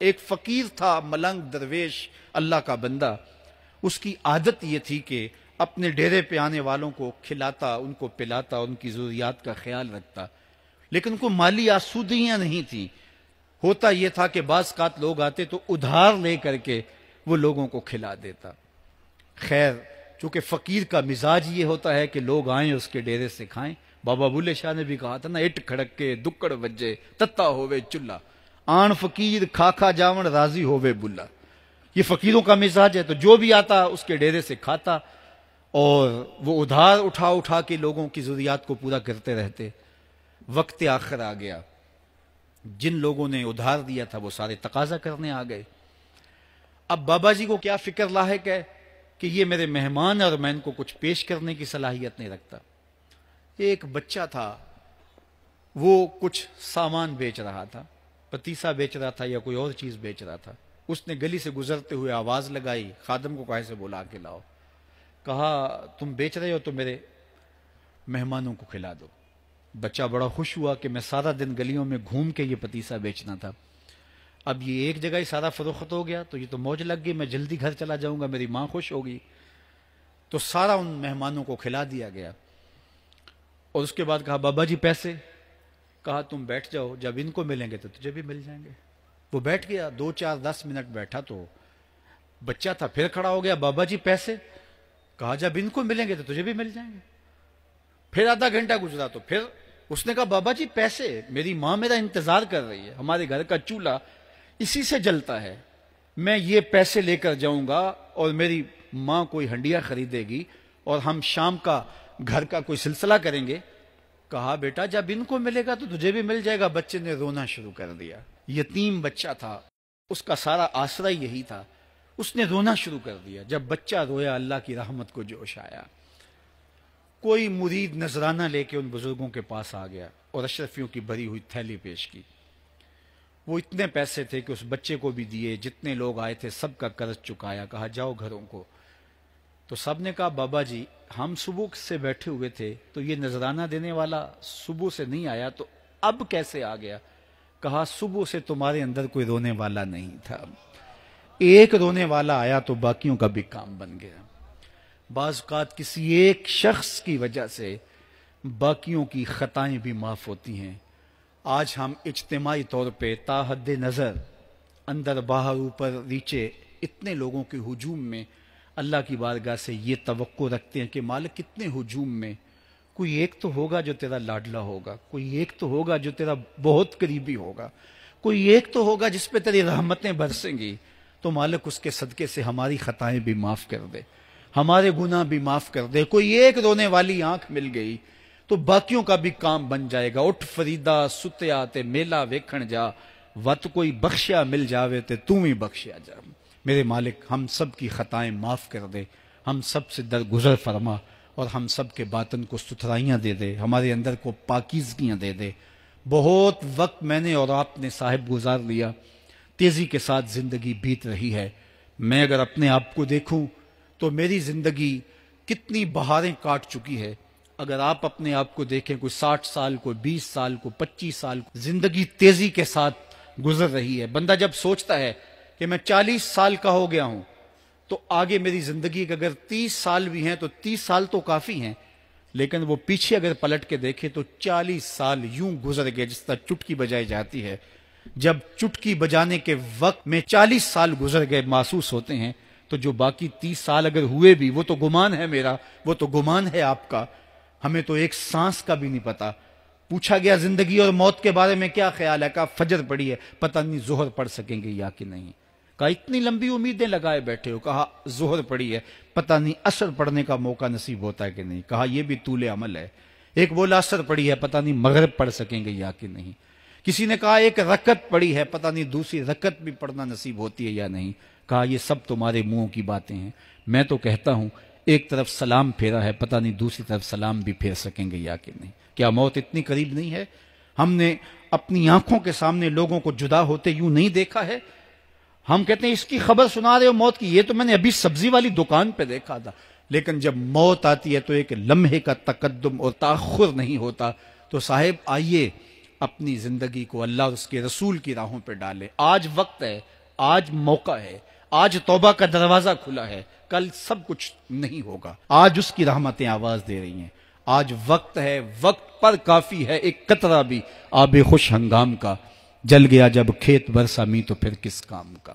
ایک فقیر تھا، ملنگ درویش، اللہ کا بندہ. اس کی عادت یہ تھی کہ اپنے ڈیرے پہ آنے والوں کو کھلاتا، ان کو پلاتا، ان کی ضروریات کا خیال رکھتا، لیکن ان کو مالی آسودگیاں نہیں تھیں. ہوتا یہ تھا کہ بعض اوقات لوگ آتے تو ادھار لے کر کے وہ لوگوں کو کھلا دیتا. خیر، چونکہ فقیر کا مزاج یہ ہوتا ہے کہ لوگ آئیں اس کے ڈیرے سے کھائیں. بابا بلے شاہ نے بھی کہا تھا نا، اٹ کھڑک کے دکڑ وجے تتا ہووے چلہ، آن فقیر کھا کھا جاون راضی ہووے بلا. یہ فقیروں کا مزاج ہے. تو جو بھی آتا اس کے ڈیرے سے کھاتا، اور وہ ادھار اٹھا اٹھا کے لوگوں کی ضروریات کو پورا کرتے رہتے. وقت آخر آ گیا، جن لوگوں نے ادھار دیا تھا وہ سارے تقاضا کرنے آ گئے. اب بابا جی کو کیا فکر لاحق ہے کہ یہ میرے مہمان اور میں ان کو کچھ پیش کرنے کی صلاحیت نہیں رکھتا. ایک بچہ تھا، وہ کچھ سامان بیچ رہا تھا، پتیسا بیچ رہا تھا یا کوئی اور چیز بیچ رہا تھا. اس نے گلی سے گزرتے ہوئے آواز لگائی، خادم کو کہا سے بلا کے لاؤ. کہا تم بیچ رہے ہو تو میرے مہمانوں کو کھلا دو. بچہ بڑا خوش ہوا کہ میں سارا دن گلیوں میں گھوم کے یہ پتیسا بیچنا تھا، اب یہ ایک جگہ ہی سارا فروخت ہو گیا تو یہ تو موج لگ گئی، میں جلدی گھر چلا جاؤں گا، میری ماں خوش ہوگی. تو سارا ان مہمانوں کو کھلا دیا گیا. اور اس کے بعد کہا بابا جی پیسے؟ کہا تم بیٹھ جاؤ، جب ان کو ملیں گے تو تجھے بھی مل جائیں گے. وہ بیٹھ گیا، 2 4 10 منٹ بیٹھا تو بچہ تھا پھر کھڑا ہو گیا، بابا جی پیسے؟ کہا جب ان کو ملیں گے تو تجھے بھی مل جائیں گے. پھر آدھا گھنٹہ گزرا تو پھر اس نے کہا بابا جی پیسے؟ میری ماں میرا انتظار کر رہی ہے، ہمارے گھر کا چولہا اسی سے جلتا ہے، میں یہ پیسے لے کر جاؤں گا اور میری ماں کوئی ہنڈیا خریدے گی اور ہم شام کا گھر کا کوئی سلسلہ کریں گے. کہا بیٹا جب ان کو ملے گا تو تجھے بھی مل جائے گا. بچے نے رونا شروع کر دیا. یتیم بچہ تھا، اس کا سارا آسرا یہی تھا. اس نے رونا شروع کر دیا. جب بچہ رویا اللہ کی رحمت کو جوش آیا. کوئی مرید نذرانہ لے کے ان بزرگوں کے پاس آ گیا اور اشرفیوں کی بھری ہوئی تھیلی پیش کی. وہ اتنے پیسے تھے کہ اس بچے کو بھی دیے، جتنے لوگ آئے تھے سب کا قرض چکایا. کہا جاؤ گھروں کو. تو سب نے کہا بابا جی ہم صبح سے بیٹھے ہوئے تھے تو یہ نذرانہ دینے والا صبح سے نہیں آیا تو اب کیسے آ گیا؟ کہا صبح سے تمہارے اندر کوئی رونے والا نہیں تھا، ایک رونے والا آیا تو باقیوں کا بھی کام بن گیا. بعض اوقات کسی ایک شخص کی وجہ سے باقیوں کی خطائیں بھی معاف ہوتی ہیں. آج ہم اجتماعی طور پہ تا حد نظر اندر باہر اوپر نیچے اتنے لوگوں کے ہجوم میں اللہ کی بارگاہ سے یہ توقع رکھتے ہیں کہ مالک کتنے ہجوم میں کوئی ایک تو ہوگا جو تیرا لاڈلا ہوگا، کوئی ایک تو ہوگا جو تیرا بہت قریبی ہوگا، کوئی ایک تو ہوگا جس پہ تیری رحمتیں برسیں گی. تو مالک اس کے صدقے سے ہماری خطائیں بھی معاف کر دے، ہمارے گناہ بھی معاف کر دے. کوئی ایک رونے والی آنکھ مل گئی تو باقیوں کا بھی کام بن جائے گا. اٹھ فریدا ستیا تے میلہ ویکھن جا، وت کوئی بخشیا مل جاوے تے توں ہی بخشیا جا. میرے مالک ہم سب کی خطائیں معاف کر دے، ہم سب سے درگزر فرما اور ہم سب کے باطن کو ستھرائیاں دے دے، ہمارے اندر کو پاکیزگیاں دے دے. بہت وقت میں نے اور آپ نے صاحب گزار لیا، تیزی کے ساتھ زندگی بیت رہی ہے. میں اگر اپنے آپ کو دیکھوں تو میری زندگی کتنی بہاریں کاٹ چکی ہے. اگر آپ اپنے آپ کو دیکھیں، کوئی 60 سال، کوئی 20 سال، کوئی 25 سال، زندگی تیزی کے ساتھ گزر رہی ہے. بندہ جب سوچتا ہے کہ میں 40 سال کا ہو گیا ہوں تو آگے میری زندگی کے اگر 30 سال بھی ہیں تو 30 سال تو کافی ہیں، لیکن وہ پیچھے اگر پلٹ کے دیکھے تو 40 سال یوں گزر گئے جس طرح چٹکی بجائی جاتی ہے. جب چٹکی بجانے کے وقت میں 40 سال گزر گئے محسوس ہوتے ہیں تو جو باقی 30 سال اگر ہوئے بھی وہ تو گمان ہے میرا، وہ تو گمان ہے آپ کا. ہمیں تو ایک سانس کا بھی نہیں پتا. پوچھا گیا زندگی اور موت کے بارے میں کیا خیال ہے؟ کہا فجر پڑی ہے، پتہ نہیں ظہر پڑھ سکیں گے یا کہ نہیں. کہا اتنی لمبی امیدیں لگائے بیٹھے ہو. کہا ظہر پڑی ہے، پتہ نہیں عصر پڑھنے کا موقع نصیب ہوتا ہے کہ نہیں. کہا یہ بھی طول عمل ہے. ایک بولا عصر پڑی ہے، پتہ نہیں مغرب پڑھ سکیں گے یا کہ نہیں. کسی نے کہا ایک رکعت پڑی ہے، پتہ نہیں دوسری رکعت بھی پڑھنا نصیب ہوتی ہے یا نہیں. کہا یہ سب تمہارے منہوں کی باتیں ہیں. میں تو کہتا ہوں ایک طرف سلام پھیرا ہے، پتہ نہیں دوسری طرف سلام بھی پھیر سکیں گے یا کہ نہیں. کیا موت اتنی قریب نہیں ہے؟ ہم نے اپنی آنکھوں کے سامنے لوگوں کو جدا ہوتے یوں نہیں دیکھا ہے. ہم کہتے ہیں اس کی خبر سنا رہے ہو موت کی، یہ تو میں نے ابھی سبزی والی دکان پہ دیکھا تھا. لیکن جب موت آتی ہے تو ایک لمحے کا تقدم اور تاخر نہیں ہوتا. تو صاحب آئیے اپنی زندگی کو اللہ اور اس کے رسول کی راہوں پہ ڈالیں۔ آج وقت ہے، آج موقع ہے، آج توبہ کا دروازہ کھلا ہے، کل سب کچھ نہیں ہوگا۔ آج اس کی رحمتیں آواز دے رہی ہیں، آج وقت ہے، وقت پر کافی ہے ایک قطرہ بھی آب خوش ہنگام کا، جل گیا جب کھیت برسا می تو پھر کس کام کا۔